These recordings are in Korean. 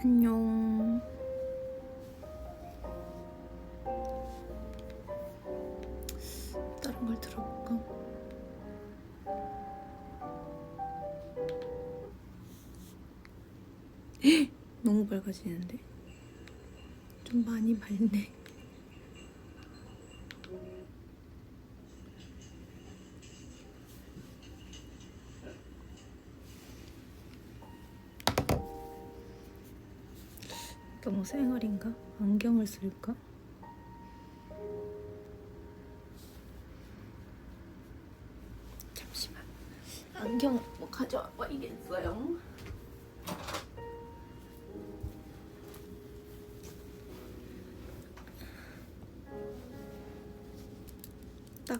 안녕. 다른 걸 들어볼까? 너무 밝아지는데? 좀 많이 밝네. 너무 쌩얼인가? 안경을 쓸까? 잠시만. 안경을 뭐 가져와 봐야겠어요. 딱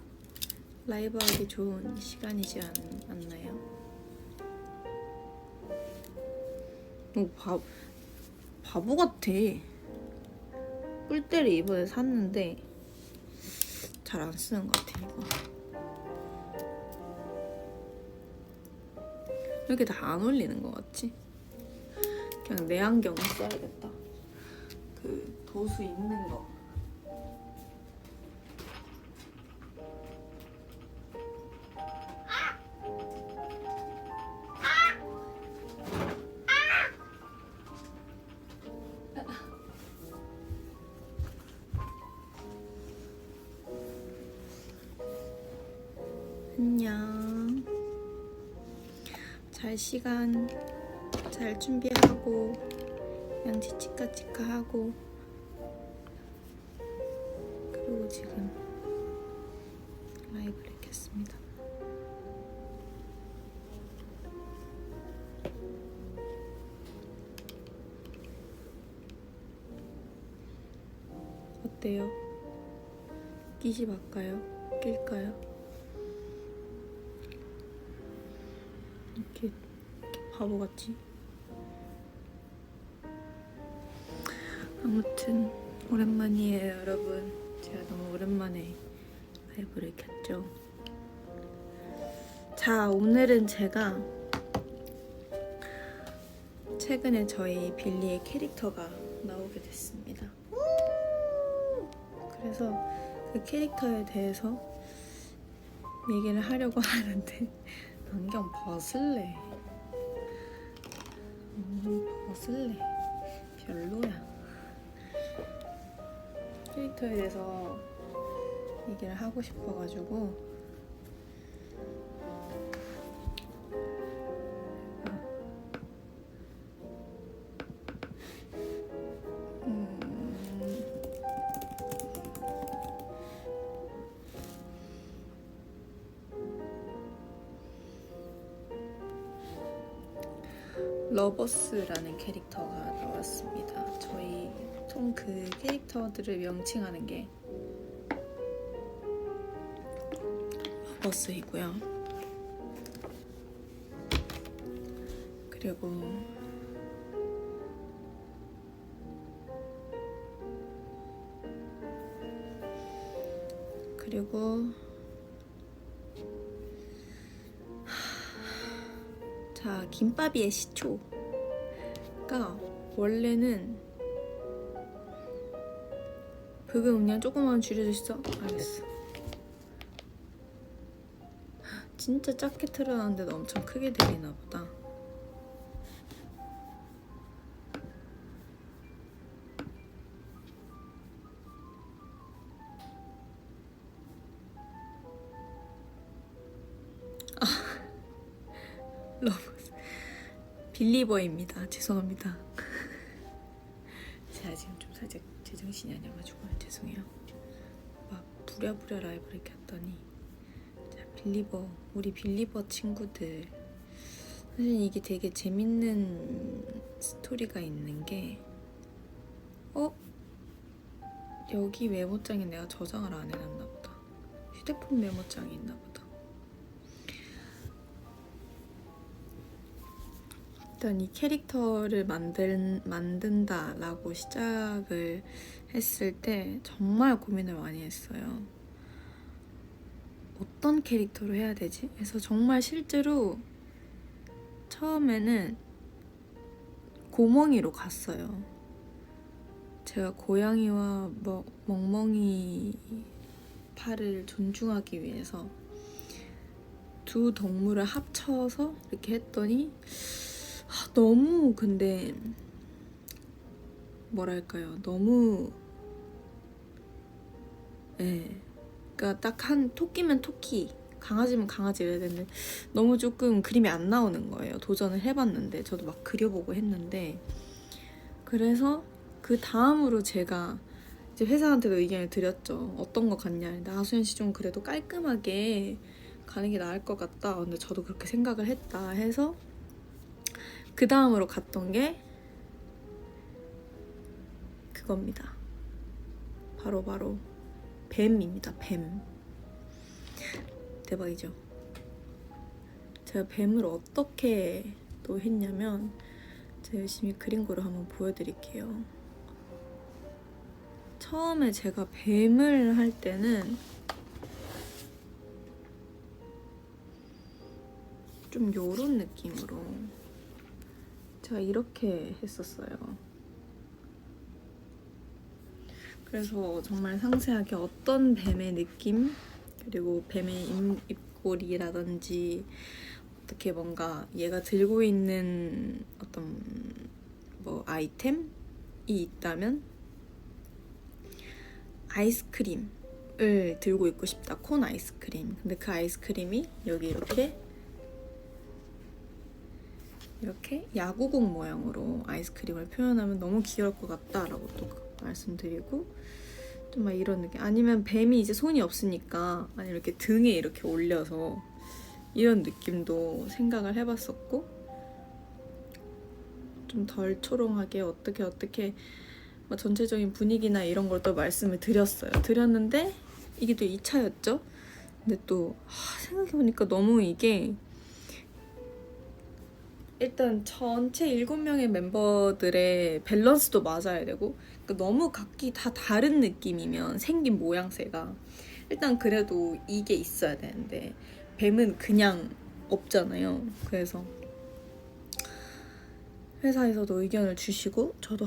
라이브 하기 좋은 시간이지 않나요? 바보 같아. 뿔테를 이번에 샀는데 잘 안 쓰는 것 같아. 이거 왜 이렇게 다 안 어울리는 것 같지? 그냥 내 안경을 써야겠다. 그 도수 있는 거. 안녕. 잘 시간 잘 준비하고 양치 치카치카하고 그리고 지금 라이브를 켰습니다. 어때요? 끼시 말까요? 낄까요? 이렇게 바보같이. 아무튼 오랜만이에요 여러분. 제가 너무 오랜만에 라이브를 켰죠. 자, 오늘은 제가 최근에 저희 빌리의 캐릭터가 나오게 됐습니다. 그래서 그 캐릭터에 대해서 얘기를 하려고 하는데 안경 벗을래. 벗을래. 별로야. 캐릭터에 대해서 얘기를 하고 싶어가지고 러버스라는 캐릭터가 나왔습니다. 저희 보통 그 캐릭터들을 명칭하는 게 러버스이고요. 그리고 자, 김밥이의 시초가 원래는 브금 음량 조금만 줄여줄 수 있어? 알겠어. 진짜 작게 틀어놨는데도 엄청 크게 들리나 보다. 러버스 빌리버입니다. 죄송합니다. 제가 지금 좀 살짝 제정신이 아니어가지고 죄송해요. 막 부랴부랴 라이브를 켰더니 빌리버, 우리 빌리버 친구들, 사실 이게 되게 재밌는 스토리가 있는 게 여기 메모장에 내가 저장을 안 해놨나 보다. 휴대폰 메모장이 있나 보다. 일단 이 캐릭터를 만든다라고 시작을 했을 때 정말 고민을 많이 했어요. 어떤 캐릭터로 해야 되지? 그래서 정말 실제로 처음에는 고멍이로 갔어요. 제가 고양이와 멍멍이 파를 존중하기 위해서 두 동물을 합쳐서 이렇게 했더니 너무 근데 뭐랄까요, 너무 그러니까 딱 한 토끼면 토끼, 강아지면 강아지 이래야 되는데 너무 조금 그림이 안 나오는 거예요. 도전을 해봤는데 저도 막 그려보고 했는데, 그래서 그 다음으로 제가 이제 회사한테도 의견을 드렸죠. 어떤 거 같냐. 나수연 씨 좀 그래도 깔끔하게 가는 게 나을 것 같다. 근데 저도 그렇게 생각을 했다 해서 그 다음으로 갔던 게 그겁니다. 바로 뱀입니다. 뱀. 대박이죠. 제가 뱀을 어떻게 또 했냐면 제가 열심히 그린 거를 한번 보여드릴게요. 처음에 제가 뱀을 할 때는 좀 요런 느낌으로 제가 이렇게 했었어요. 그래서 정말 상세하게 어떤 뱀의 느낌, 그리고 뱀의 입꼬리라든지 어떻게 뭔가 얘가 들고 있는 어떤 아이템이 있다면 아이스크림을 들고 있고 싶다. 콘 아이스크림. 근데 그 아이스크림이 여기 이렇게 야구공 모양으로 아이스크림을 표현하면 너무 귀여울 것 같다라고 또 말씀드리고, 좀 막 이런 느낌. 아니면 뱀이 이제 손이 없으니까 아니면 이렇게 등에 이렇게 올려서 이런 느낌도 생각을 해봤었고, 좀 덜 초롱하게 어떻게 전체적인 분위기나 이런 걸 또 말씀을 드렸는데 이게 또 2차였죠. 근데 또 생각해보니까 너무 이게 일단 전체 7명의 멤버들의 밸런스도 맞아야 되고, 그러니까 너무 각기 다 다른 느낌이면 생긴 모양새가 일단 그래도 이게 있어야 되는데 뱀은 그냥 없잖아요. 그래서 회사에서도 의견을 주시고 저도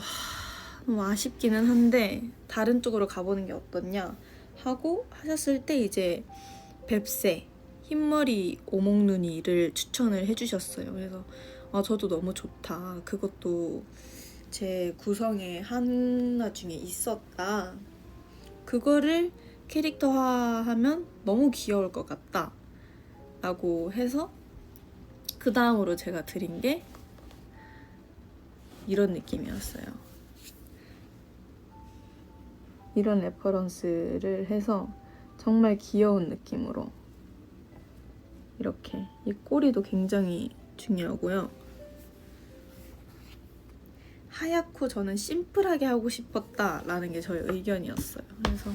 너무 아쉽기는 한데 다른 쪽으로 가보는 게 어떻냐 하고 하셨을 때 이제 뱁새 흰머리 오목눈이를 추천을 해주셨어요. 그래서 저도 너무 좋다. 그것도 제 구성의 하나 중에 있었다. 그거를 캐릭터화하면 너무 귀여울 것 같다 라고 해서 그 다음으로 제가 드린 게 이런 느낌이었어요. 이런 레퍼런스를 해서 정말 귀여운 느낌으로 이렇게, 이 꼬리도 굉장히 중요하고요. 하얗고 저는 심플하게 하고 싶었다라는 게 저의 의견이었어요. 그래서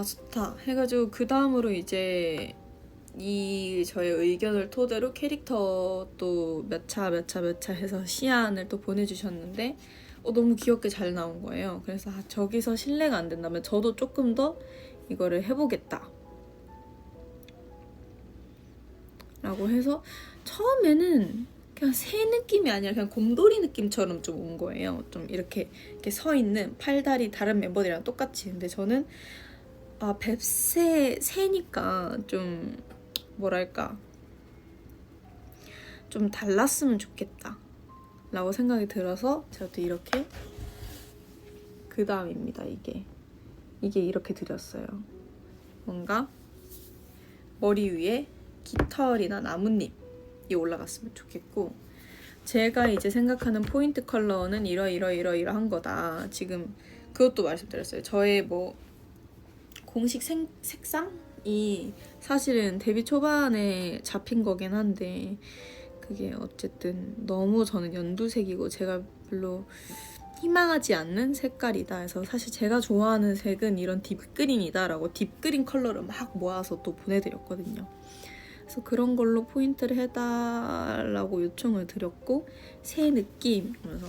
좋다 해가지고 그 다음으로 이제 이 저의 의견을 토대로 캐릭터 또 몇 차 해서 시안을 또 보내주셨는데 너무 귀엽게 잘 나온 거예요. 그래서 저기서 신뢰가 안 된다면 저도 조금 더 이거를 해보겠다 라고 해서 처음에는 그냥 새 느낌이 아니라 그냥 곰돌이 느낌처럼 좀 온 거예요. 좀 이렇게 서 있는 팔다리 다른 멤버들이랑 똑같이. 근데 저는 새니까 좀 뭐랄까 좀 달랐으면 좋겠다 라고 생각이 들어서 제가 또 이렇게 그 다음입니다. 이게 이렇게 드렸어요. 뭔가 머리 위에 깃털이나 나뭇잎이 올라갔으면 좋겠고, 제가 이제 생각하는 포인트 컬러는 이러한 거다. 지금 그것도 말씀드렸어요. 저의 공식 색상이 사실은 데뷔 초반에 잡힌 거긴 한데 그게 어쨌든 너무 저는 연두색이고 제가 별로 희망하지 않는 색깔이다 해서 사실 제가 좋아하는 색은 이런 딥그린이다 라고 딥그린 컬러를 막 모아서 또 보내드렸거든요. 그래서 그런 걸로 포인트를 해달라고 요청을 드렸고, 새 느낌, 그래서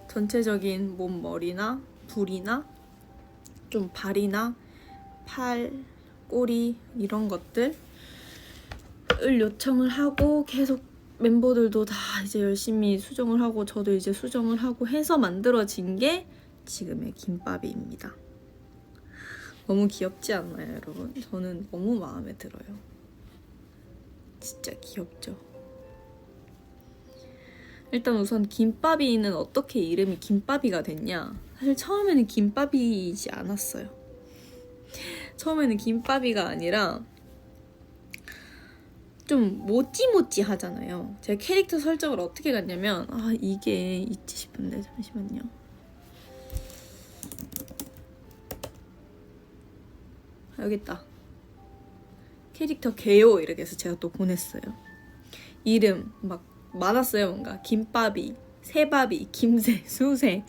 전체적인 몸, 머리나 불이나 좀 발이나 팔, 꼬리 이런 것들을 요청을 하고 계속 멤버들도 다 이제 열심히 수정을 하고 저도 이제 수정을 하고 해서 만들어진 게 지금의 김밥이입니다. 너무 귀엽지 않나요, 여러분? 저는 너무 마음에 들어요. 진짜 귀엽죠? 일단 우선 김밥이는 어떻게 이름이 김밥이가 됐냐? 사실 처음에는 김밥이지 않았어요. 처음에는 김밥이가 아니라 좀 모찌모찌 하잖아요. 제가 캐릭터 설정을 어떻게 갔냐면 이게 있지 싶은데 잠시만요. 여기 있다. 캐릭터 개요 이렇게 해서 제가 또 보냈어요. 이름 막 많았어요. 뭔가 김밥이, 새밥이, 김새, 수새,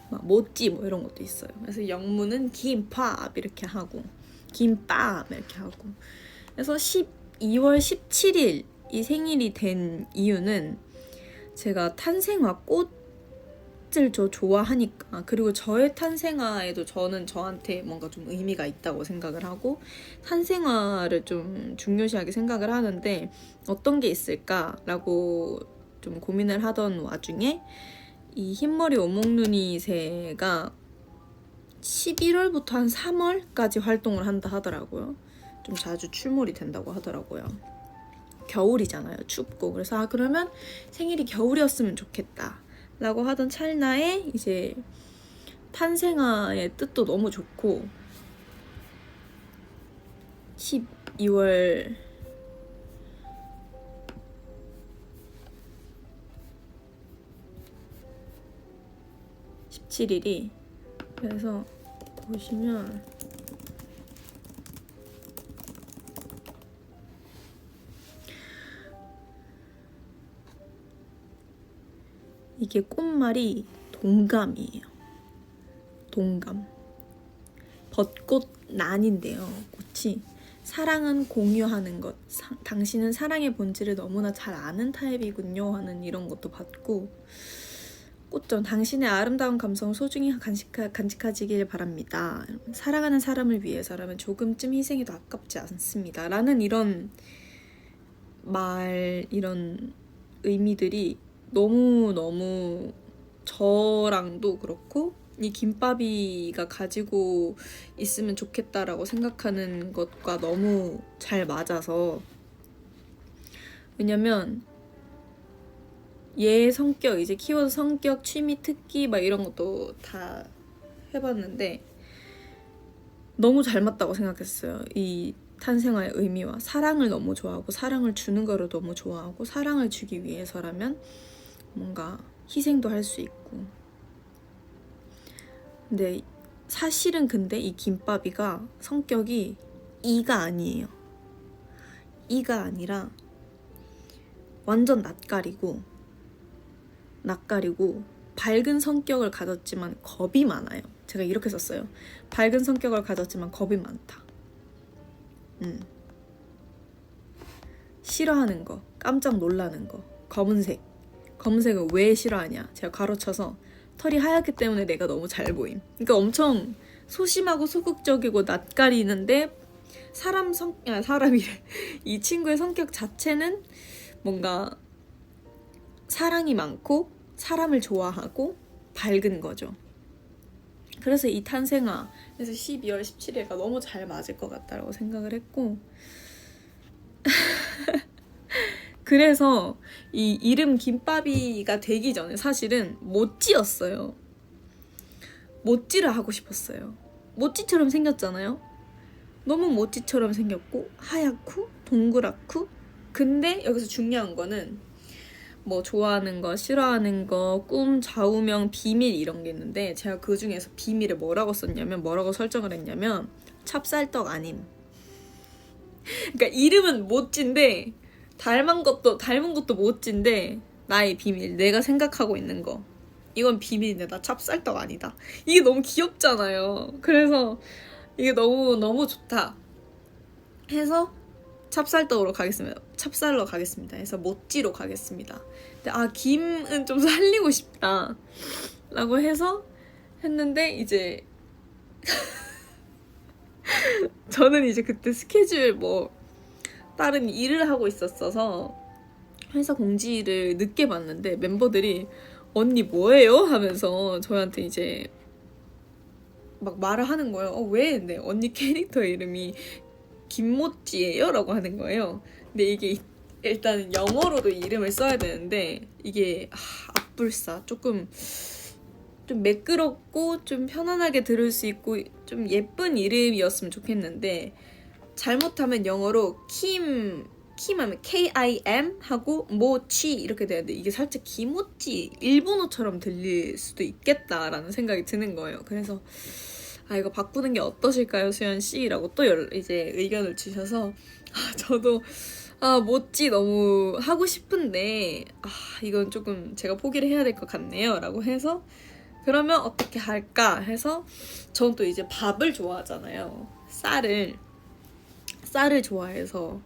막 모찌 뭐 이런 것도 있어요. 그래서 영문은 김밥 이렇게 하고 김밥 이렇게 하고 그래서 12월 17일이 생일이 된 이유는 제가 탄생화 꽃을 저 좋아하니까, 그리고 저의 탄생화에도 저는 저한테 뭔가 좀 의미가 있다고 생각을 하고 탄생화를 좀 중요시하게 생각을 하는데 어떤 게 있을까라고 좀 고민을 하던 와중에 이 흰머리 오목눈이 새가 11월부터 한 3월까지 활동을 한다 하더라고요. 좀 자주 출몰이 된다고 하더라고요. 겨울이잖아요. 춥고. 그래서 그러면 생일이 겨울이었으면 좋겠다 라고 하던 찰나에 이제 탄생화의 뜻도 너무 좋고 12월 17일이 그래서 보시면 이게 꽃말이 동감이에요. 동감. 벚꽃난인데요. 꽃이 사랑은 공유하는 것. 당신은 사랑의 본질을 너무나 잘 아는 타입이군요 하는 이런 것도 받고, 꽃점 당신의 아름다운 감성을 소중히 간직하시길 바랍니다. 사랑하는 사람을 위해서라면 조금쯤 희생해도 아깝지 않습니다. 라는 이런 이런 의미들이 너무너무 저랑도 그렇고 이 김밥이가 가지고 있으면 좋겠다라고 생각하는 것과 너무 잘 맞아서, 왜냐면 얘 성격, 이제 키워드 성격, 취미, 특기 막 이런 것도 다 해봤는데 너무 잘 맞다고 생각했어요. 이 탄생화의 의미와 사랑을 너무 좋아하고 사랑을 주는 거를 너무 좋아하고 사랑을 주기 위해서라면 뭔가 희생도 할 수 있고. 근데 사실은 근데 이 김밥이가 성격이 이가 아니에요. 이가 아니라 완전 낯가리고 밝은 성격을 가졌지만 겁이 많아요. 제가 이렇게 썼어요. 밝은 성격을 가졌지만 겁이 많다. 싫어하는 거, 깜짝 놀라는 거, 검은색을 왜 싫어하냐? 제가 가로쳐서 털이 하얗기 때문에 내가 너무 잘 보임. 그러니까 엄청 소심하고 소극적이고 낯가리는데 사람이래. 이 친구의 성격 자체는 뭔가 사랑이 많고 사람을 좋아하고 밝은 거죠. 그래서 이 탄생화, 그래서 12월 17일가 너무 잘 맞을 것 같다라고 생각을 했고 그래서 이 이름 김밥이가 되기 전에 사실은 모찌였어요. 모찌를 하고 싶었어요. 모찌처럼 생겼잖아요. 너무 모찌처럼 생겼고 하얗고 동그랗고. 근데 여기서 중요한 거는 뭐 좋아하는 거, 싫어하는 거, 꿈, 좌우명, 비밀 이런 게 있는데 제가 그 중에서 비밀을 뭐라고 설정을 했냐면 찹쌀떡 아님. 그러니까 이름은 모찌인데 닮은 것도 모찌인데 나의 비밀, 내가 생각하고 있는 거, 이건 비밀인데 나 찹쌀떡 아니다. 이게 너무 귀엽잖아요. 그래서 이게 너무 좋다 해서 찹쌀떡으로 가겠습니다. 찹쌀로 가겠습니다. 해서 모찌로 가겠습니다. 근데 김은 좀 살리고 싶다 라고 해서 했는데 이제 저는 이제 그때 스케줄 다른 일을 하고 있었어서 회사 공지를 늦게 봤는데 멤버들이 언니 뭐예요? 하면서 저한테 이제 막 말을 하는 거예요. 왜? 네, 언니 캐릭터 이름이 김모찌예요? 라고 하는 거예요. 근데 이게 일단 영어로도 이름을 써야 되는데 이게 앞불사 조금 좀 매끄럽고 좀 편안하게 들을 수 있고 좀 예쁜 이름이었으면 좋겠는데 잘못하면 영어로 킴하면 K-I-M 하고 모치 이렇게 되는데 이게 살짝 기모찌 일본어처럼 들릴 수도 있겠다라는 생각이 드는 거예요. 그래서 이거 바꾸는 게 어떠실까요, 수연 씨? 라고 또 이제 의견을 주셔서 저도 모찌 너무 하고 싶은데 이건 조금 제가 포기를 해야 될 것 같네요 라고 해서 그러면 어떻게 할까 해서 전 또 이제 밥을 좋아하잖아요. 쌀을 좋아해서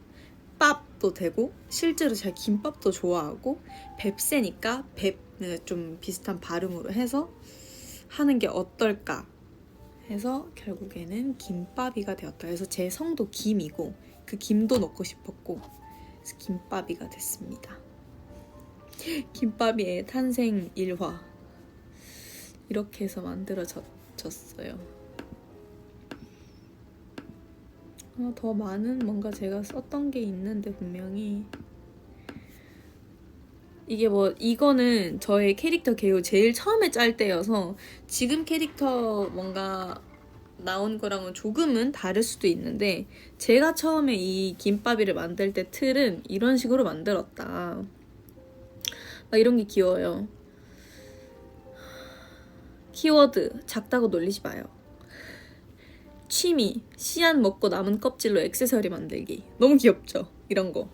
밥도 되고 실제로 제가 김밥도 좋아하고 뱁새니까 뱁 좀 비슷한 발음으로 해서 하는 게 어떨까 해서 결국에는 김밥이가 되었다. 그래서 제 성도 김이고 그 김도 넣고 싶었고 그래서 김밥이가 됐습니다. 김밥이의 탄생 1화 이렇게 해서 만들어졌어요. 더 많은 뭔가 제가 썼던 게 있는데 분명히 이게 이거는 저의 캐릭터 개요 제일 처음에 짤 때여서 지금 캐릭터 뭔가 나온 거랑은 조금은 다를 수도 있는데 제가 처음에 이 김밥이를 만들 때 틀은 이런 식으로 만들었다. 막 이런 게 귀여워요. 키워드 작다고 놀리지 마요. 취미 씨앗 먹고 남은 껍질로 액세서리 만들기 너무 귀엽죠? 이런 거.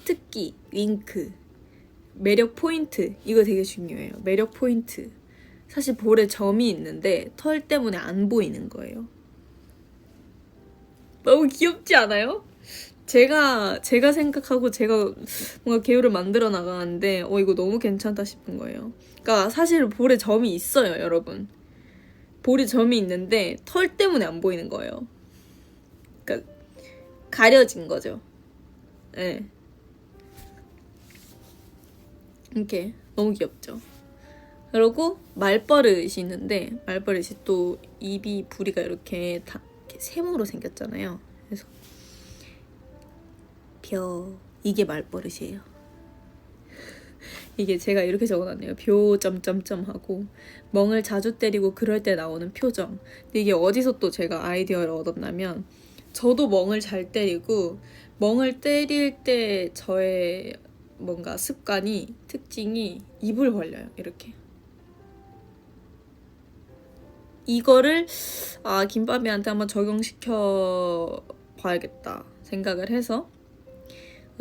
특기 윙크 매력 포인트 이거 되게 중요해요. 매력 포인트 사실 볼에 점이 있는데 털 때문에 안 보이는 거예요. 너무 귀엽지 않아요? 제가 생각하고 제가 뭔가 개요를 만들어 나가는데 이거 너무 괜찮다 싶은 거예요. 그러니까 사실 볼에 점이 있어요, 여러분. 볼에 점이 있는데 털 때문에 안 보이는 거예요. 그러니까 가려진 거죠. 네. 이렇게 너무 귀엽죠. 그리고 말버릇이 있는데 말버릇이 또 입이 부리가 이렇게 다 이렇게 세모로 생겼잖아요. 그래서 이게 말버릇이에요. 이게 제가 이렇게 적어놨네요. 표 점점점 하고 멍을 자주 때리고 그럴 때 나오는 표정. 근데 이게 어디서 또 제가 아이디어를 얻었냐면 저도 멍을 잘 때리고 멍을 때릴 때 저의 뭔가 습관이 특징이 입을 벌려요. 이렇게. 이거를 김밥이한테 한번 적용시켜 봐야겠다 생각을 해서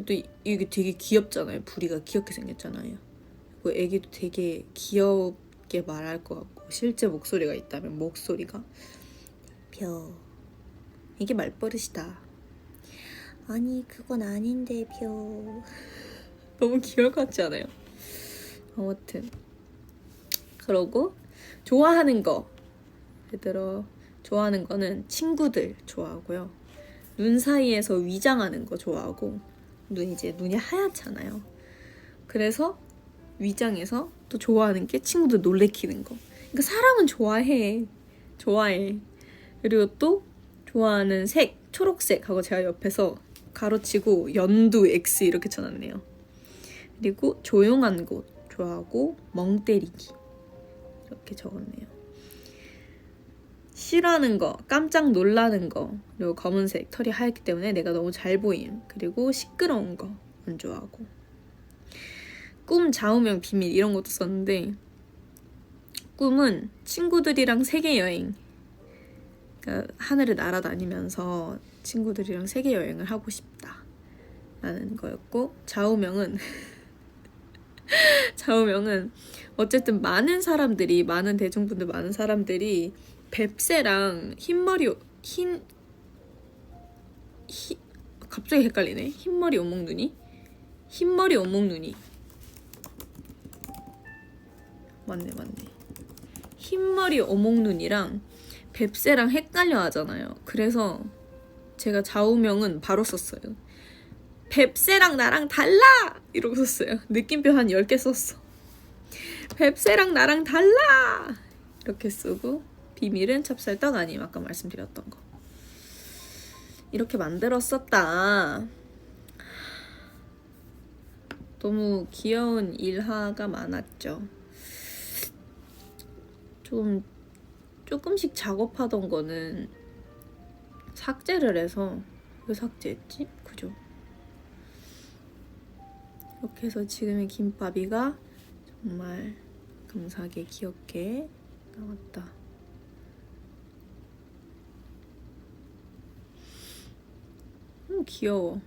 또 이게 되게 귀엽잖아요. 부리가 귀엽게 생겼잖아요. 그리고 애기도 되게 귀엽게 말할 것 같고 실제 목소리가 있다면 목소리가 이게 말버릇이다. 아니 그건 아닌데 너무 귀여울 것 같지 않아요? 아무튼 그러고 좋아하는 거 예를 들어 좋아하는 거는 친구들 좋아하고요. 눈 사이에서 위장하는 거 좋아하고 눈이 하얗잖아요. 그래서 위장해서 또 좋아하는 게 친구들 놀래키는 거. 그러니까 사람은 좋아해. 그리고 또 좋아하는 색 초록색 하고 제가 옆에서 가로치고 연두 X 이렇게 쳐놨네요. 그리고 조용한 곳 좋아하고 멍 때리기 이렇게 적었네요. 싫어하는 거, 깜짝 놀라는 거, 그리고 검은색, 털이 하얗기 때문에 내가 너무 잘 보임. 그리고 시끄러운 거 안 좋아하고. 꿈, 좌우명, 비밀 이런 것도 썼는데 꿈은 친구들이랑 세계 여행. 그러니까 하늘을 날아다니면서 친구들이랑 세계 여행을 하고 싶다 라는 거였고 좌우명은 어쨌든 많은 대중분들 많은 사람들이 뱁새랑 갑자기 헷갈리네. 흰머리 오목눈이 맞네. 흰머리 오목눈이랑 뱁새랑 헷갈려 하잖아요. 그래서 제가 좌우명은 바로 썼어요. 뱁새랑 나랑 달라! 이러고 썼어요. 느낌표 한 10개 썼어. 뱁새랑 나랑 달라! 이렇게 쓰고 비밀은 찹쌀떡 아님. 아까 말씀드렸던 거. 이렇게 만들었었다. 너무 귀여운 일화가 많았죠. 조금씩 작업하던 거는 삭제를 해서 왜 삭제했지? 그죠? 이렇게 해서 지금의 김밥이가 정말 감사하게 귀엽게 나왔다. 귀여워.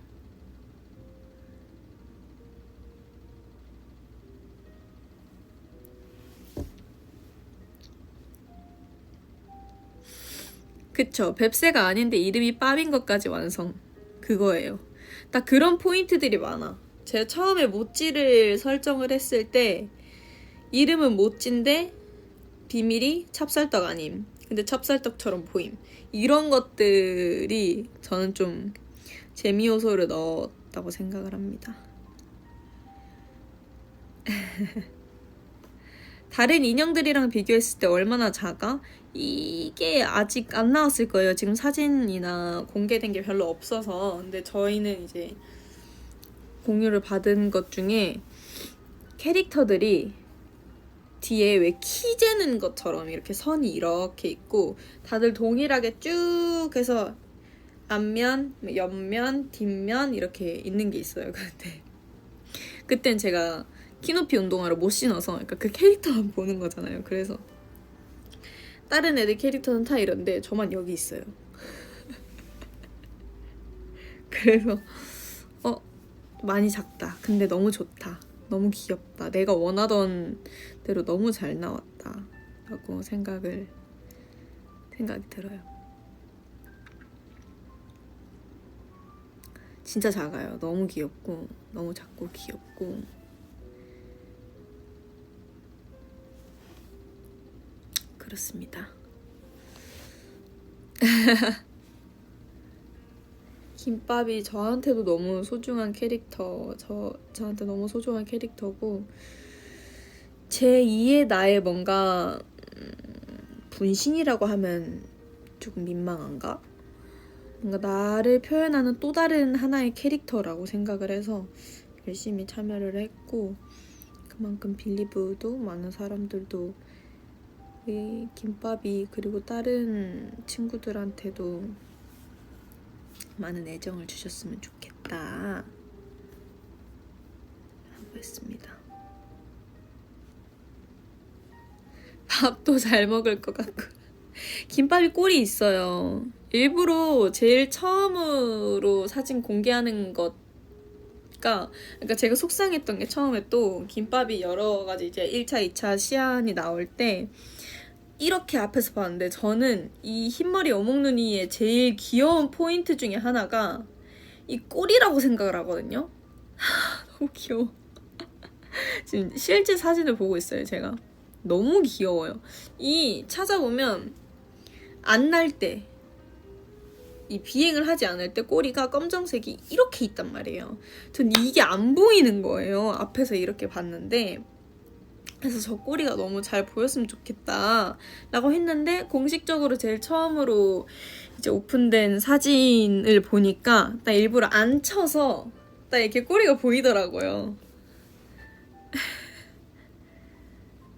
그쵸. 뱁새가 아닌데 이름이 밥인 것까지 완성. 그거예요. 딱 그런 포인트들이 많아. 제가 처음에 모찌를 설정을 했을 때 이름은 모찌인데 비밀이 찹쌀떡 아님. 근데 찹쌀떡처럼 보임. 이런 것들이 저는 좀 재미 요소를 넣었다고 생각을 합니다. 다른 인형들이랑 비교했을 때 얼마나 작아? 이게 아직 안 나왔을 거예요. 지금 사진이나 공개된 게 별로 없어서. 근데 저희는 이제 공유를 받은 것 중에 캐릭터들이 뒤에 왜 키 재는 것처럼 이렇게 선이 이렇게 있고 다들 동일하게 쭉 해서 앞면, 옆면, 뒷면 이렇게 있는 게 있어요. 근데 그땐 제가 키높이 운동화를 못 신어서 그러니까 그 캐릭터만 보는 거잖아요. 그래서 다른 애들 캐릭터는 다 이런데 저만 여기 있어요. 그래서 많이 작다. 근데 너무 좋다. 너무 귀엽다. 내가 원하던 대로 너무 잘 나왔다. 라고 생각이 들어요. 진짜 작아요. 너무 귀엽고 너무 작고 귀엽고 그렇습니다. 김밥이 저한테도 너무 소중한 캐릭터, 저한테 너무 소중한 캐릭터고 제2의 나의 뭔가 분신이라고 하면 조금 민망한가? 뭔가 나를 표현하는 또 다른 하나의 캐릭터라고 생각을 해서 열심히 참여를 했고 그만큼 빌리브도 많은 사람들도 이 김밥이 그리고 다른 친구들한테도 많은 애정을 주셨으면 좋겠다 하고 했습니다. 밥도 잘 먹을 것 같고 김밥이 꼴이 있어요. 일부러 제일 처음으로 사진 공개하는 것가 그러니까 제가 속상했던 게 처음에 또 김밥이 여러 가지 이제 1차, 2차 시안이 나올 때 이렇게 앞에서 봤는데 저는 이 흰머리 어묵눈이의 제일 귀여운 포인트 중에 하나가 이 꼴이라고 생각을 하거든요. 너무 귀여워. 지금 실제 사진을 보고 있어요, 제가. 너무 귀여워요. 이 찾아보면 안 날 때, 이 비행을 하지 않을 때 꼬리가 검정색이 이렇게 있단 말이에요. 전 이게 안 보이는 거예요. 앞에서 이렇게 봤는데. 그래서 저 꼬리가 너무 잘 보였으면 좋겠다 라고 했는데 공식적으로 제일 처음으로 이제 오픈된 사진을 보니까 딱 일부러 안 쳐서 딱 이렇게 꼬리가 보이더라고요.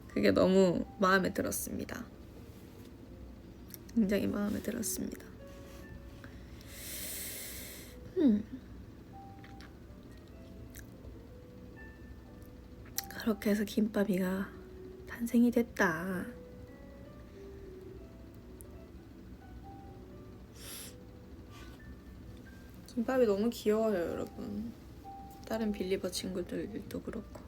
그게 너무 마음에 들었습니다. 굉장히 마음에 들었습니다. 그렇게 해서 김밥이가 탄생이 됐다. 김밥이 너무 귀여워요, 여러분. 다른 빌리버 친구들도 그렇고.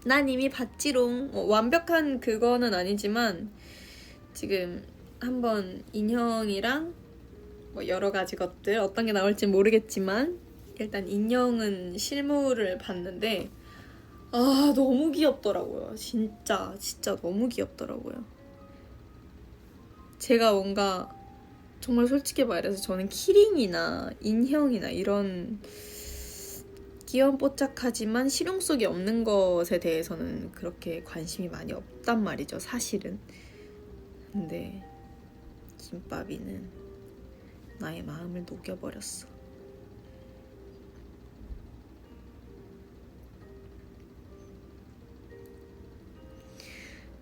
난 이미 봤지롱. 완벽한 그거는 아니지만 지금 한번 인형이랑 뭐 여러 가지 것들 어떤 게 나올지 모르겠지만 일단 인형은 실물을 봤는데 아, 너무 귀엽더라고요. 진짜 너무 귀엽더라고요. 제가 뭔가 정말 솔직히 말해서 저는 키링이나 인형이나 이런 귀염뽀짝하지만 실용성이 없는 것에 대해서는 그렇게 관심이 많이 없단 말이죠, 사실은. 근데 김밥이는 나의 마음을 녹여버렸어.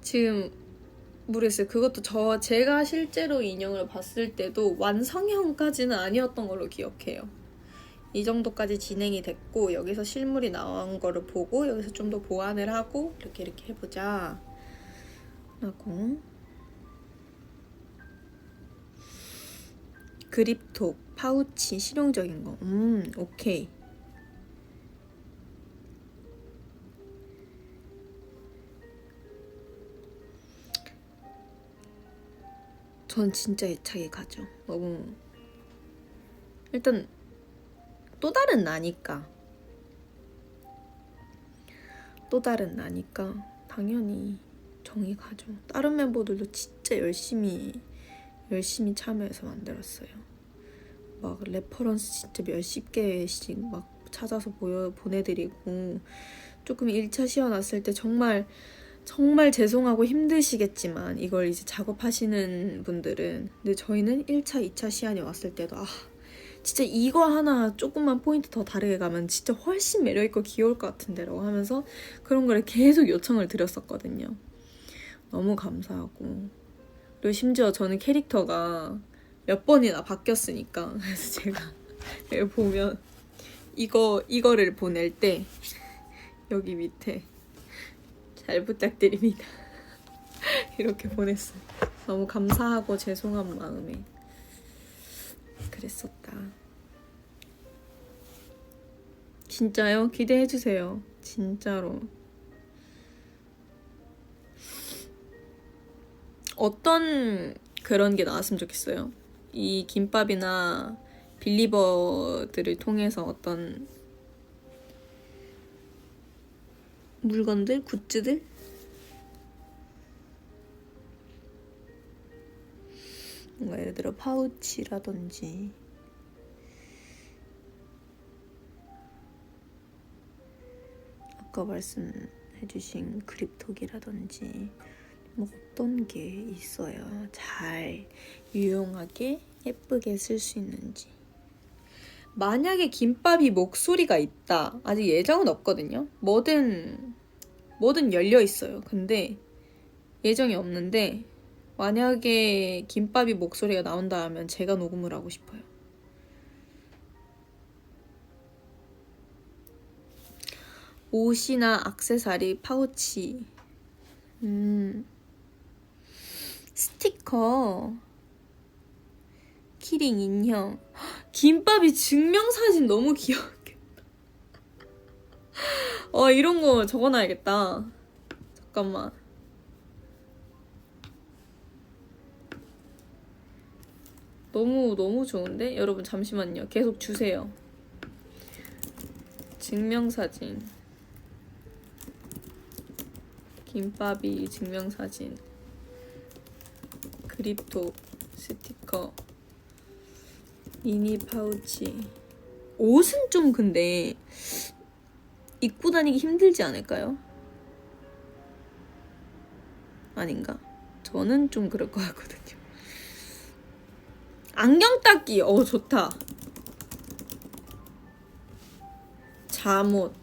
지금 모르겠어요. 그것도 제가 실제로 인형을 봤을 때도 완성형까지는 아니었던 걸로 기억해요. 이 정도까지 진행이 됐고 여기서 실물이 나온 거를 보고 여기서 좀 더 보완을 하고 이렇게 해보자 하고. 그립톡, 파우치, 실용적인 거. 오케이. 전 진짜 애착이 가죠. 너무 일단 또 다른 나니까 당연히 정이 가죠. 다른 멤버들도 진짜 열심히 참여해서 만들었어요. 막 레퍼런스 진짜 몇십 개씩 막 찾아서 보내드리고, 조금 1차 시연 왔을 때 정말 죄송하고 힘드시겠지만 이걸 이제 작업하시는 분들은, 근데 저희는 1차, 2차 시안이 왔을 때도 진짜 이거 하나 조금만 포인트 더 다르게 가면 진짜 훨씬 매력있고 귀여울 것 같은데 라고 하면서 그런 걸 계속 요청을 드렸었거든요. 너무 감사하고, 그리고 심지어 저는 캐릭터가 몇 번이나 바뀌었으니까, 그래서 제가 여기 보면 이거를 보낼 때 여기 밑에 잘 부탁드립니다 이렇게 보냈어요. 너무 감사하고 죄송한 마음에 그랬었다. 진짜요? 기대해주세요. 진짜로. 어떤 그런 게 나왔으면 좋겠어요. 이 김밥이나 빌리버들을 통해서 어떤 물건들, 굿즈들? 뭔가 예를 들어 파우치라든지 아까 말씀해주신 그립톡이라든지 뭐 어떤 게 있어야 잘 유용하게 예쁘게 쓸 수 있는지. 만약에 김밥이 목소리가 있다. 아직 예정은 없거든요. 뭐든 열려 있어요. 근데 예정이 없는데 만약에 김밥이 목소리가 나온다 하면 제가 녹음을 하고 싶어요. 옷이나 액세서리, 파우치, 스티커, 키링, 인형. 김밥이 증명사진 너무 귀엽겠다. 이런 거 적어놔야겠다. 잠깐만. 너무 좋은데? 여러분 잠시만요. 계속 주세요. 증명사진. 김밥이 증명사진. 그립톡, 스티커, 미니 파우치. 옷은 좀 근데 입고 다니기 힘들지 않을까요? 아닌가? 저는 좀 그럴 것 같거든요. 안경 닦기. 좋다. 잠옷.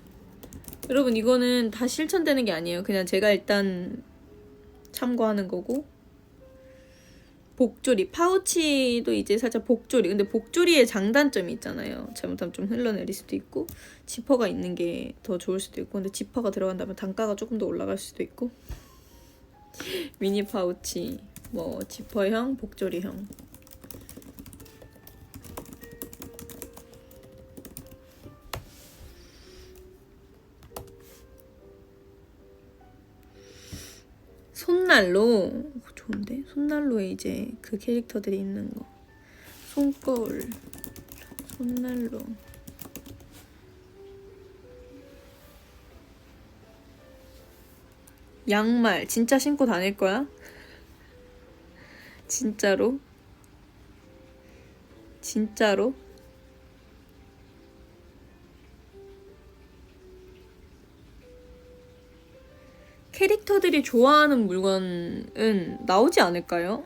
여러분 이거는 다 실천되는 게 아니에요. 그냥 제가 일단 참고하는 거고. 복조리. 파우치도 이제 살짝 복조리. 근데 복조리의 장단점이 있잖아요. 잘못하면 좀 흘러내릴 수도 있고 지퍼가 있는 게 더 좋을 수도 있고, 근데 지퍼가 들어간다면 단가가 조금 더 올라갈 수도 있고. 미니 파우치, 뭐 지퍼형, 복조리형. 손난로. 좋은데? 손난로에 이제 그 캐릭터들이 있는 거. 손거울, 손난로. 양말 진짜 신고 다닐 거야? 진짜로? 진짜로? 캐릭터들이 좋아하는 물건은 나오지 않을까요?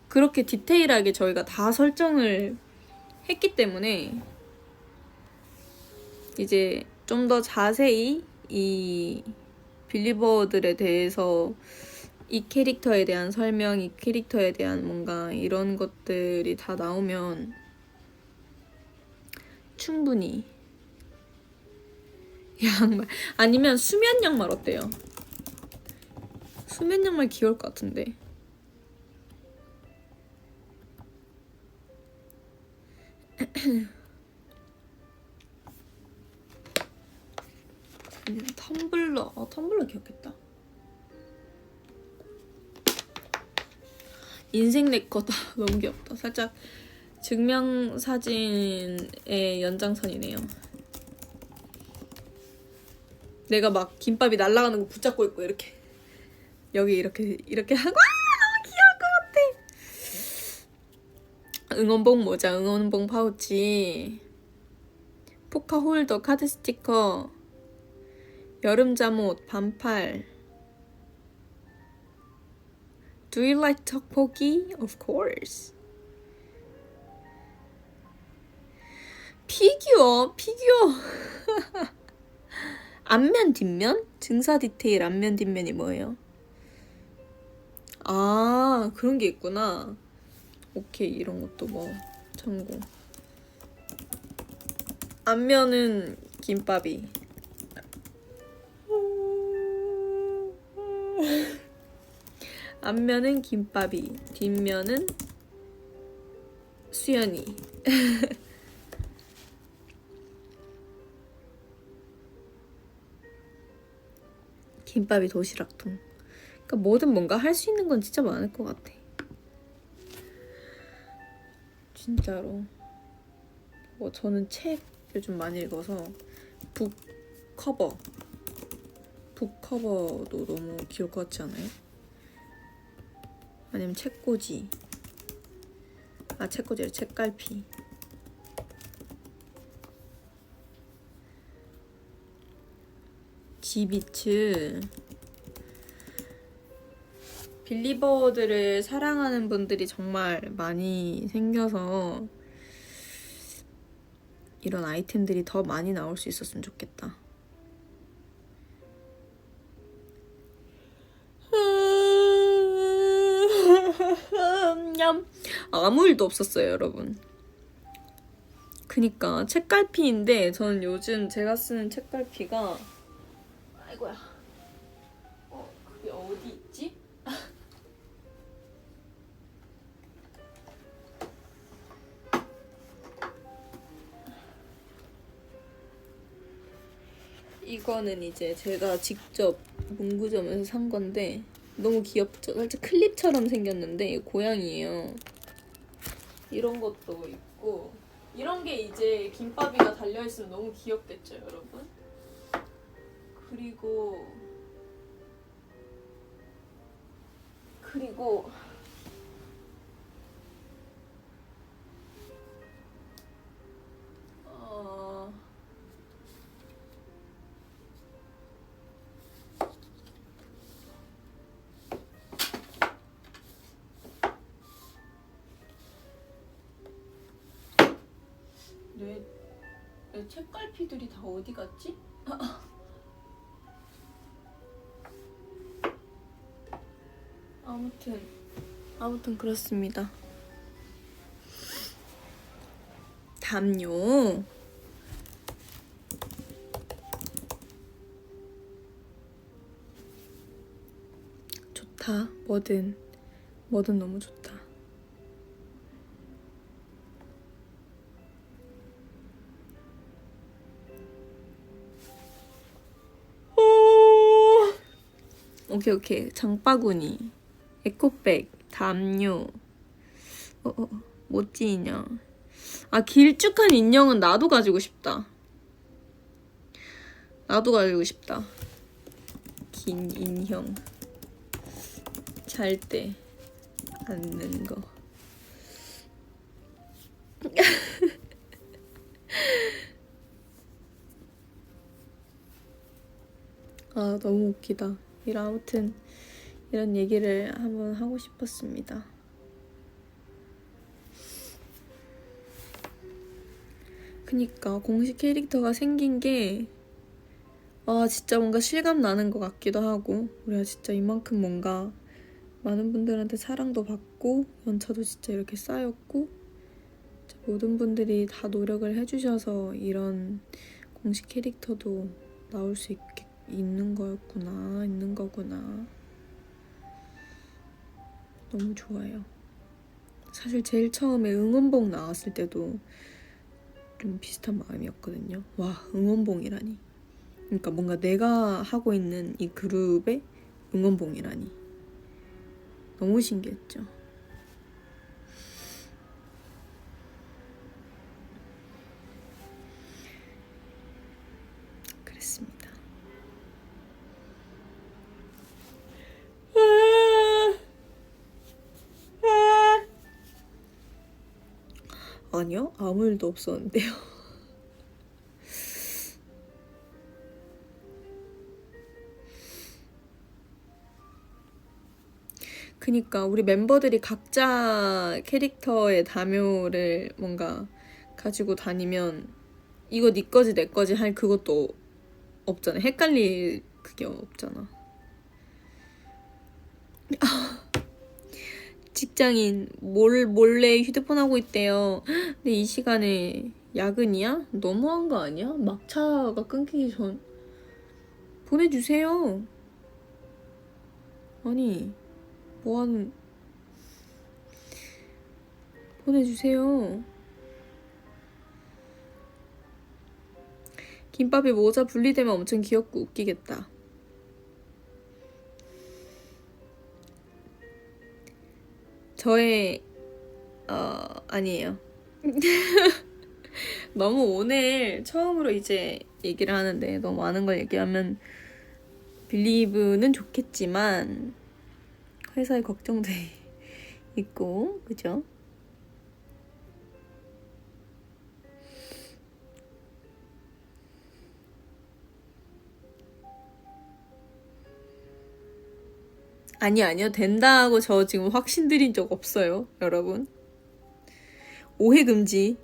그렇게 디테일하게 저희가 다 설정을 했기 때문에 이제 좀 더 자세히 이 빌리버들에 대해서 이 캐릭터에 대한 설명, 이 캐릭터에 대한 뭔가 이런 것들이 다 나오면 충분히 양말 아니면 수면 양말 어때요? 수면 양말 귀여울 것 같은데. 텀블러. 텀블러 귀엽겠다. 인생 내 거다. 너무 귀엽다. 살짝 증명사진의 연장선이네요. 내가 막 김밥이 날아가는 거 붙잡고 있고 이렇게 여기 이렇게 하고 너무 귀여울 것 같아. 응원봉 모자, 응원봉 파우치, 포카 홀더, 카드 스티커, 여름 잠옷, 반팔. Do you like tteokbokki? Of course. 피규어. 앞면, 뒷면? 증사 디테일 앞면, 뒷면이 뭐예요? 아, 그런 게 있구나. 오케이, 이런 것도 뭐 참고. 앞면은 김밥이. 앞면은 김밥이, 뒷면은 수연이. 김밥이 도시락통. 그러니까 뭐든 뭔가 할 수 있는 건 진짜 많을 것 같아. 진짜로. 저는 책 요즘 많이 읽어서 북커버도 너무 귀여울 것 같지 않아요? 아니면 책꽂이. 책꽂이래. 책갈피. 지비츠. 빌리버들을 사랑하는 분들이 정말 많이 생겨서 이런 아이템들이 더 많이 나올 수 있었으면 좋겠다. 아무 일도 없었어요, 여러분. 그니까 책갈피인데 저는 요즘 제가 쓰는 책갈피가 아이고야. 그게 어디 있지? 이거는 이제 제가 직접 문구점에서 산 건데 너무 귀엽죠? 살짝 클립처럼 생겼는데 고양이에요. 이런 것도 있고 이런 게 이제 김밥이가 달려있으면 너무 귀엽겠죠, 여러분? 그리고 내 책갈피들이 다 어디 갔지? 아무튼 그렇습니다. 담요. 좋다. 뭐든 너무 좋다. 오케이. 장바구니, 에코백, 담요. 모찌 인형. 길쭉한 인형은 나도 가지고 싶다. 긴 인형. 잘 때 앉는 거. 아, 너무 웃기다. 아무튼 이런 얘기를 한번 하고 싶었습니다. 그니까 공식 캐릭터가 생긴 게 진짜 뭔가 실감 나는 것 같기도 하고, 우리가 진짜 이만큼 뭔가 많은 분들한테 사랑도 받고 연차도 진짜 이렇게 쌓였고, 모든 분들이 다 노력을 해주셔서 이런 공식 캐릭터도 나올 수 있는 거구나. 너무 좋아요. 사실 제일 처음에 응원봉 나왔을 때도 좀 비슷한 마음이었거든요. 와, 응원봉이라니. 그러니까 뭔가 내가 하고 있는 이 그룹의 응원봉이라니. 너무 신기했죠. 그랬습니다. 아니요, 아무 일도 없었는데요. 그니까 우리 멤버들이 각자 캐릭터의 다묘를 뭔가 가지고 다니면 이거 네 거지 내 거지 할 그것도 없잖아. 헷갈릴 그게 없잖아. 직장인 몰래 휴대폰 하고 있대요. 근데 이 시간에 야근이야? 너무한 거 아니야? 막차가 끊기기 전 보내주세요. 아니 뭐하는 보내주세요. 김밥에 모자 분리되면 엄청 귀엽고 웃기겠다. 저의 아니에요. 너무 오늘 처음으로 이제 얘기를 하는데 너무 많은 걸 얘기하면 빌리브는 좋겠지만 회사에 걱정도 있고, 그죠? 아니요. 된다고 저 지금 확신드린 적 없어요, 여러분. 오해 금지.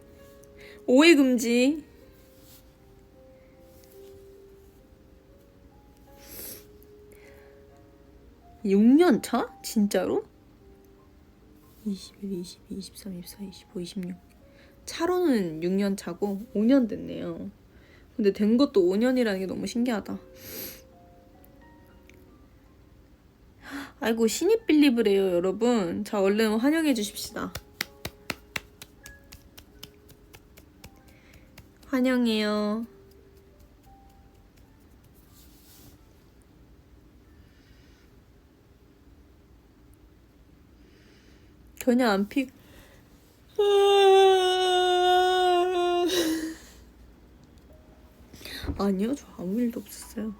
6년 차? 진짜로? 21, 22, 23, 24, 25, 26. 차로는 6년 차고 5년 됐네요. 근데 된 것도 5년이라는 게 너무 신기하다. 아이고, 신입 빌리브래요, 여러분. 자, 얼른 환영해 주십시다. 환영해요. 전혀 안 아니요, 저 아무 일도 없었어요.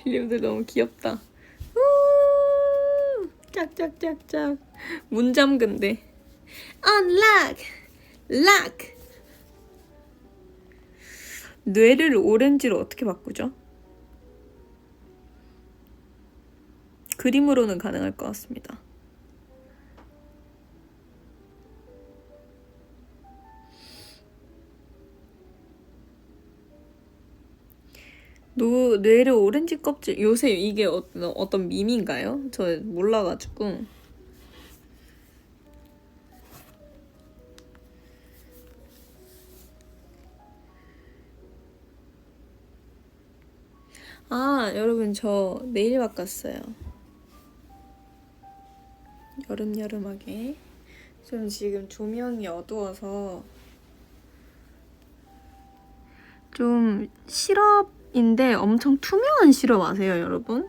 빌리브들 너무 귀엽다. 짝짝짝짝. 문 잠근대. Unlock! Lock! 뇌를 오렌지로 어떻게 바꾸죠? 그림으로는 가능할 것 같습니다. 뇌를 오렌지 껍질. 요새 이게 어떤 밈인가요? 저 몰라가지고. 여러분, 저 네일 바꿨어요. 여름하게. 좀 지금 조명이 어두워서 좀 시럽인데 엄청 투명한 시럽 아세요, 여러분?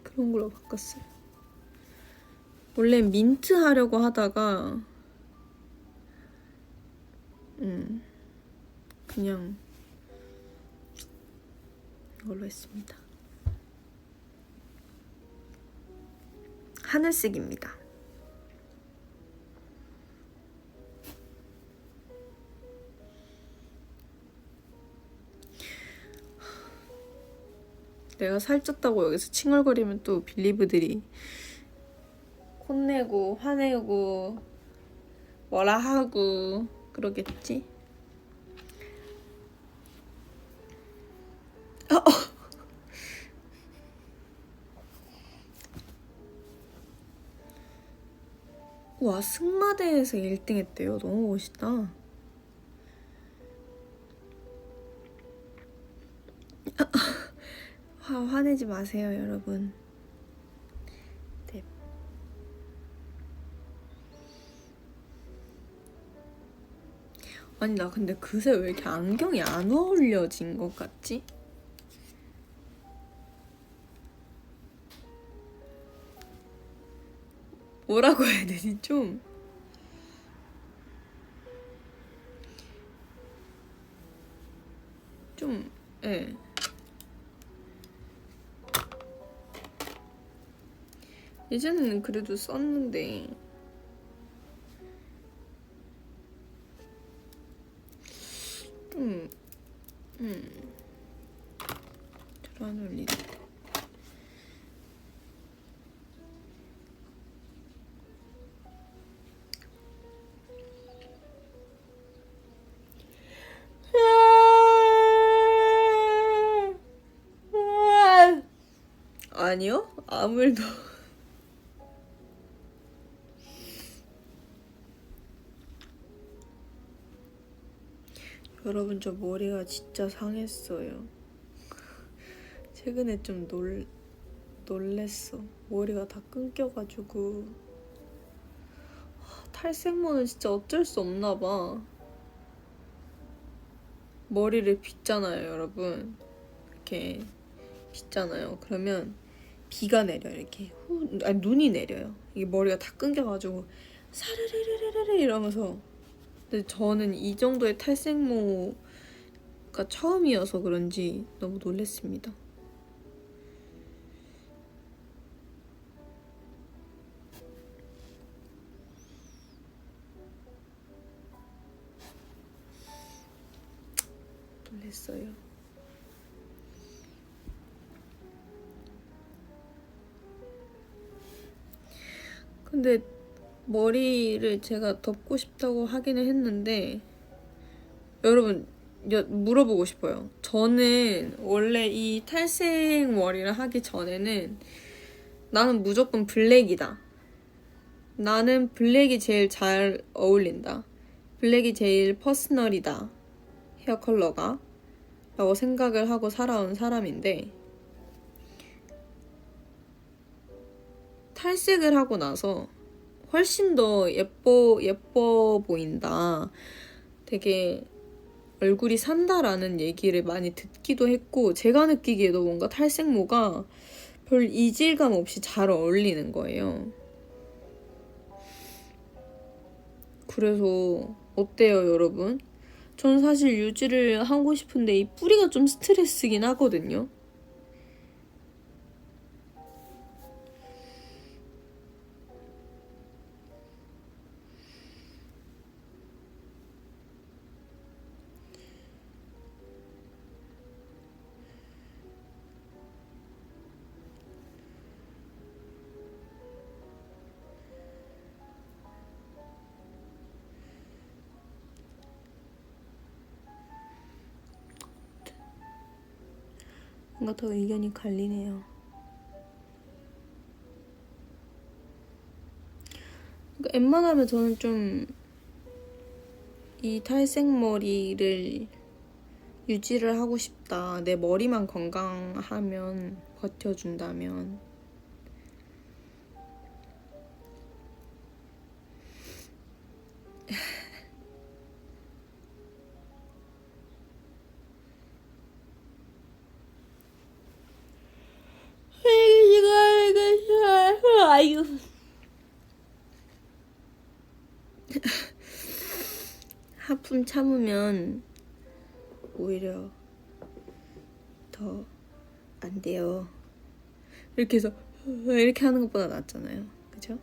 그런 걸로 바꿨어요. 원래 민트 하려고 하다가 그냥 이걸로 했습니다. 하늘색입니다. 내가 살쪘다고 여기서 칭얼거리면 또 빌리브들이 혼내고 화내고 뭐라 하고 그러겠지? 와, 승마대에서 1등 했대요. 너무 멋있다. 화내지 마세요, 여러분. 네. 아니, 나 근데 그새 왜 이렇게 안경이 안 어울려진 것 같지? 뭐라고 해야 되지? 예. 예전에는 그래도 썼는데 잘 안 어울리네. 아니요? 아무 일도. 여러분, 저 머리가 진짜 상했어요. 최근에 좀 놀랬어. 머리가 다 끊겨가지고. 탈색모는 진짜 어쩔 수 없나 봐. 머리를 빗잖아요, 여러분. 이렇게 빗잖아요. 그러면 비가 내려, 이렇게. 아니, 눈이 내려요. 이게 머리가 다 끊겨가지고 사르르르르르 이러면서. 근데 저는 이 정도의 탈색모가 처음이어서 그런지 너무 놀랬습니다. 놀랬어요. 근데 머리를 제가 덮고 싶다고 하기는 했는데 여러분 물어보고 싶어요. 저는 원래 이 탈색 머리를 하기 전에는 나는 무조건 블랙이다. 나는 블랙이 제일 잘 어울린다. 블랙이 제일 퍼스널이다. 헤어 컬러가 라고 생각을 하고 살아온 사람인데 탈색을 하고 나서 훨씬 더 예뻐 보인다. 되게 얼굴이 산다라는 얘기를 많이 듣기도 했고 제가 느끼기에도 뭔가 탈색모가 별 이질감 없이 잘 어울리는 거예요. 그래서 어때요, 여러분? 전 사실 유지를 하고 싶은데 이 뿌리가 좀 스트레스긴 하거든요. 뭔가 더 의견이 갈리네요. 그러니까 웬만하면 저는 좀 이 탈색 머리를 유지를 하고 싶다. 내 머리만 건강하면 버텨준다면. 아유. 하품 참으면 오히려 더 안 돼요. 이렇게 해서 이렇게 하는 것보다 낫잖아요. 그죠?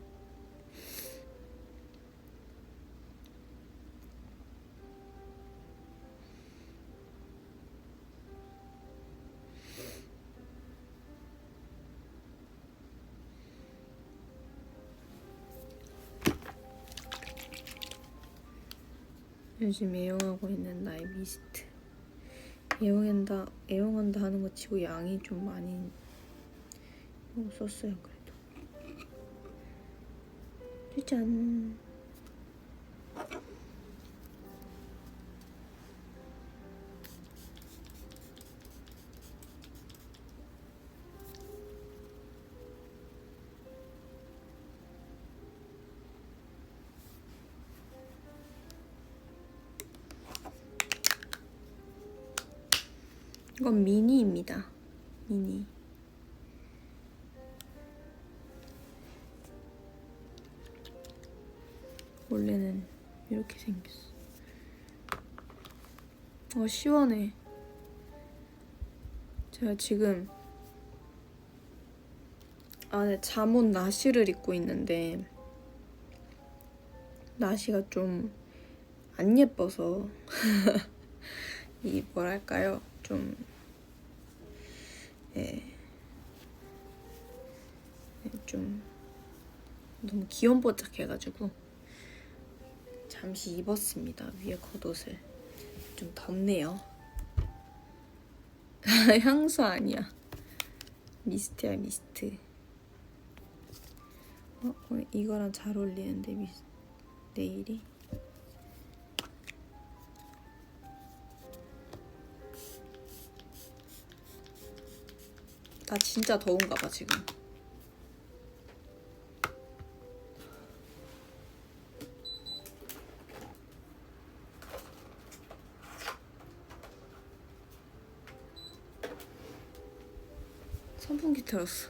요즘 애용하고 있는 나의 미스트. 애용한다 하는 거 치고 양이 좀 많이 썼어요. 그래도 짜잔. 이건 미니입니다. 미니. 원래는 이렇게 생겼어. 시원해. 제가 지금 안에 잠옷 나시를 입고 있는데 나시가 좀 안 예뻐서 이 뭐랄까요? 좀 좀 너무 귀염뽀짝해가지고 잠시 입었습니다. 위에 겉옷을. 좀 덥네요. 향수 아니야. 미스트야, 미스트. 이거랑 잘 어울리는데 네일이. 나 진짜 더운가 봐 지금. 선풍기 틀었어.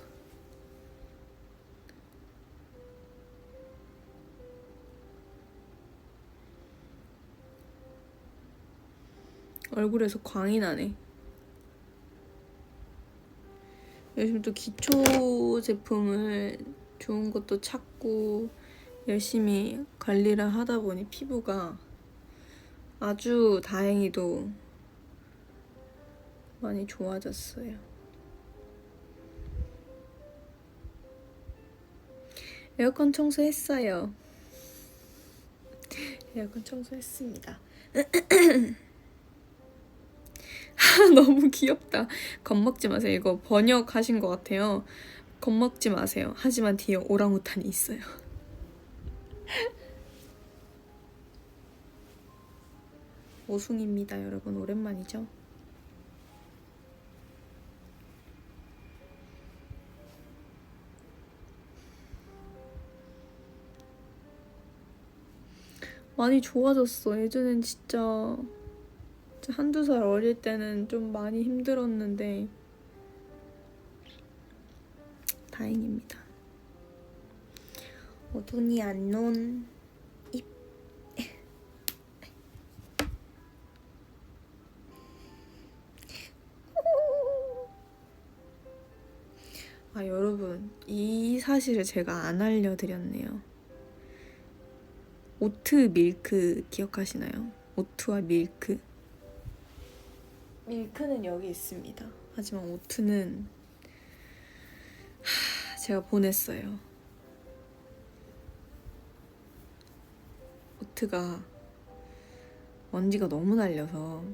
얼굴에서 광이 나네. 요즘 또 기초 제품을 좋은 것도 찾고 열심히 관리를 하다 보니 피부가 아주 다행히도 많이 좋아졌어요. 에어컨 청소했어요. 에어컨 청소했습니다. 너무 귀엽다. 겁먹지 마세요. 이거 번역하신 것 같아요. 겁먹지 마세요. 하지만 뒤에 오랑우탄이 있어요. 오숭입니다, 여러분. 오랜만이죠? 많이 좋아졌어. 예전엔 진짜 한두 살 어릴 때는 좀 많이 힘들었는데 다행입니다. 돈이 안 논 입. 여러분, 이 사실을 제가 안 알려드렸네요. 오트 밀크 기억하시나요? 오트와 밀크. 밀크는 여기 있습니다. 하지만 오트는 제가 보냈어요. 오트가 먼지가 너무 날려서.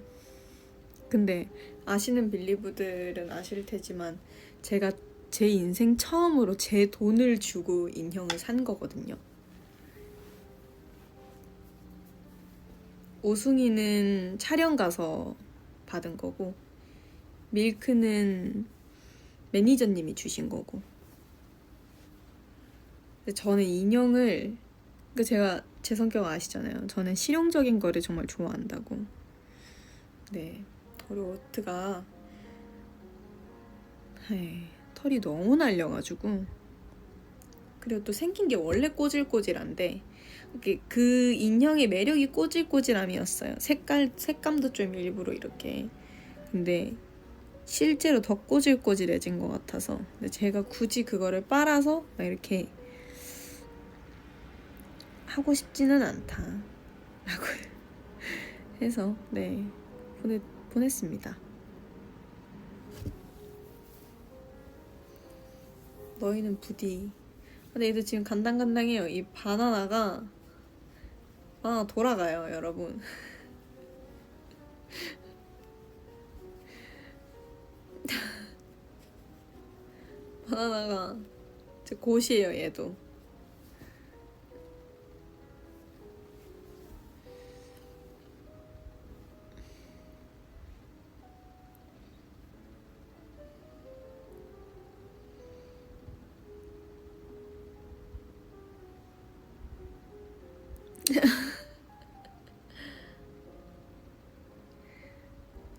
근데 아시는 빌리브들은 아실 테지만 제가 제 인생 처음으로 제 돈을 주고 인형을 산 거거든요. 오숭이는 촬영 가서 받은 거고 밀크는 매니저님이 주신 거고. 근데 저는 인형을, 그러니까 제가 제 성격 아시잖아요. 저는 실용적인 거를 정말 좋아한다고. 네, 우리 오트가 털이 너무 날려가지고, 그리고 또 생긴 게 원래 꼬질꼬질한데 그 인형의 매력이 꼬질꼬질함이었어요. 색감도 좀 일부러 이렇게. 근데 실제로 더 꼬질꼬질해진 것 같아서. 근데 제가 굳이 그거를 빨아서 막 이렇게 하고 싶지는 않다. 라고 해서 네 보냈습니다. 너희는 부디. 근데 얘도 지금 간당간당해요. 이 바나나가 돌아가요, 여러분. 바나나가 제 곳이에요, 얘도.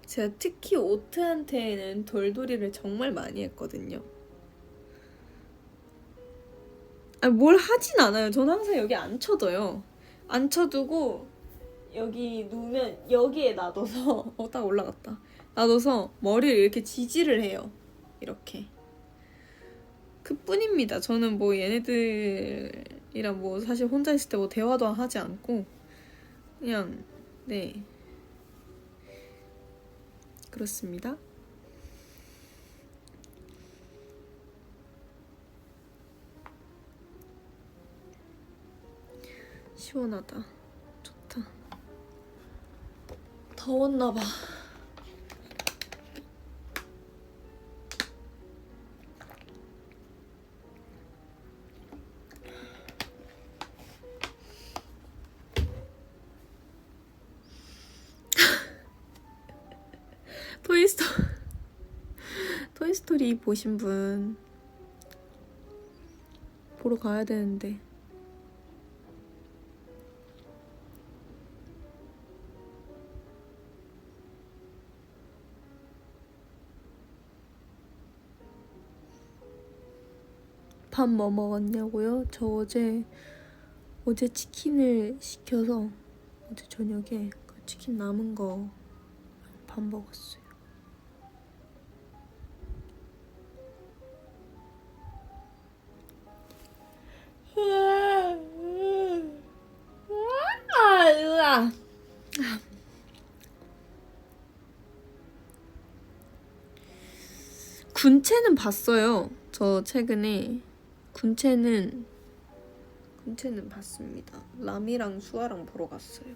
제가 특히 오트한테는 돌돌이를 정말 많이 했거든요. 뭘 하진 않아요. 저는 항상 여기 앉혀둬요. 앉혀두고 여기 누우면 여기에 놔둬서 딱 올라갔다. 놔둬서 머리를 이렇게 지지를 해요. 이렇게. 그뿐입니다. 저는 뭐 얘네들이랑 뭐 사실 혼자 있을 때 뭐 대화도 하지 않고 그냥 네 그렇습니다. 시원하다. 좋다. 더웠나봐. 토이스토리 보신 분 보러 가야 되는데. 밥 뭐 먹었냐고요? 저 어제 치킨을 시켜서 어제 저녁에 그 치킨 남은 거 밥 먹었어요. 군체는 봤어요. 저 최근에 군체는 봤습니다. 람이랑 수아랑 보러 갔어요.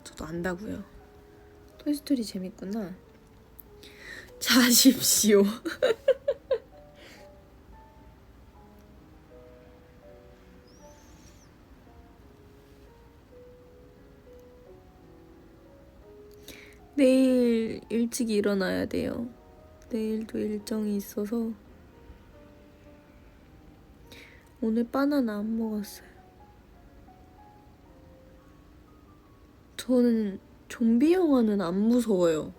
저도 안다고요. 토이스토리 재밌구나. 자십시오. 내일 일찍 일어나야 돼요. 내일도 일정이 있어서 오늘 바나나 안 먹었어요. 저는 좀비 영화는 안 무서워요.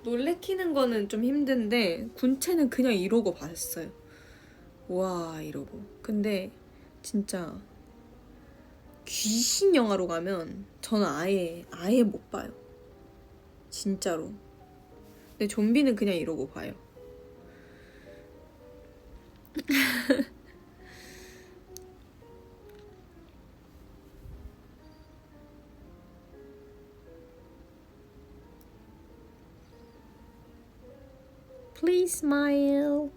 놀래키는 거는 좀 힘든데 군체는 그냥 이러고 봤어요. 와 이러고. 근데 진짜 귀신 영화로 가면 저는 아예 못 봐요. 진짜로. 근데 좀비는 그냥 이러고 봐요. Please smile.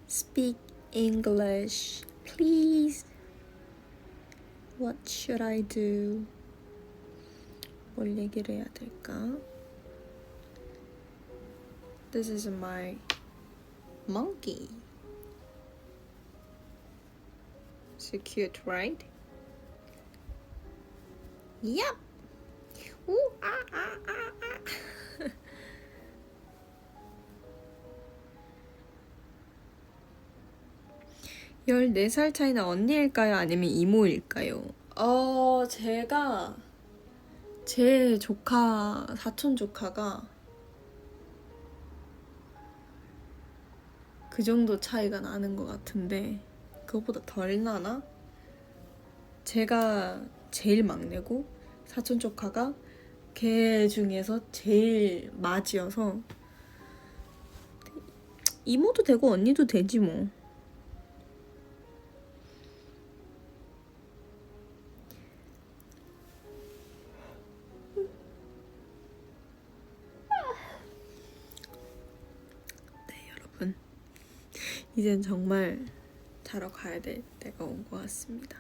Speak English, please. What should I do? 뭘 얘기를 해야 될까? This is my monkey. So cute, right? Yep. Ooh, ah, ah, ah, ah. 14살 차이나 언니일까요? 아니면 이모일까요? 제가 제 사촌 조카가 그 정도 차이가 나는 것 같은데 그것보다 덜 나나? 제가 제일 막내고 사촌 조카가 걔 중에서 제일 맞이어서 이모도 되고 언니도 되지 뭐. 네, 여러분. 이젠 정말 자러 가야 될 때가 온 것 같습니다.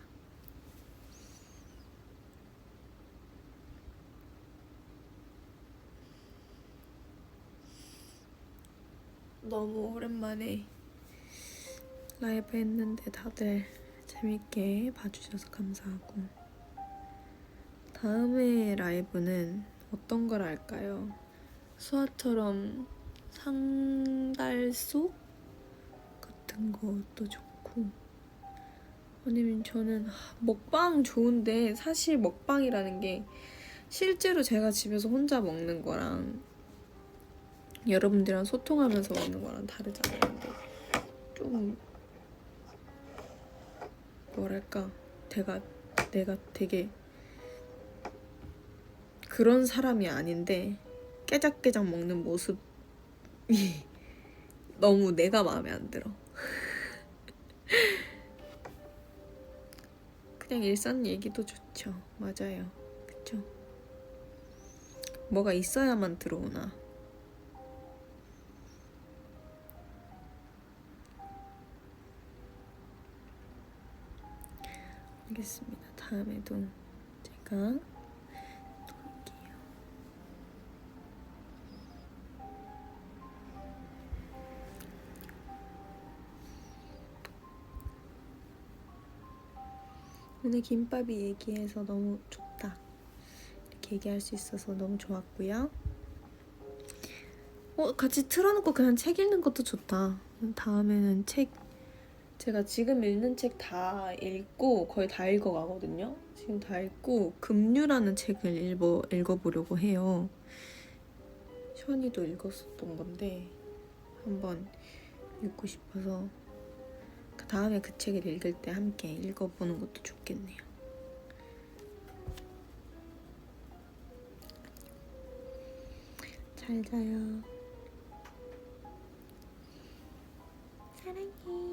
너무 오랜만에 라이브 했는데 다들 재밌게 봐주셔서 감사하고, 다음에 라이브는 어떤 걸 할까요? 수아처럼 상달소 같은 것도 좋고, 아니면 저는 먹방 좋은데 사실 먹방이라는 게 실제로 제가 집에서 혼자 먹는 거랑 여러분들이랑 소통하면서 먹는 거랑 다르잖아요. 근데 좀 뭐랄까, 내가 되게 그런 사람이 아닌데 깨작깨작 먹는 모습이 너무 내가 마음에 안 들어. 그냥 일상 얘기도 좋죠. 맞아요. 그쵸? 뭐가 있어야만 들어오나. 알겠습니다. 다음에도 제가 놀게요. 오늘 김밥이 얘기해서 너무 좋다. 이렇게 얘기할 수 있어서 너무 좋았고요. 같이 틀어놓고 그냥 책 읽는 것도 좋다. 다음에는 제가 지금 읽는 책 다 읽고 거의 다 읽어가거든요. 지금 다 읽고 급류라는 책을 읽어보려고 해요. 션이도 읽었었던 건데 한번 읽고 싶어서 그 다음에 그 책을 읽을 때 함께 읽어보는 것도 좋겠네요. 잘 자요. 사랑해.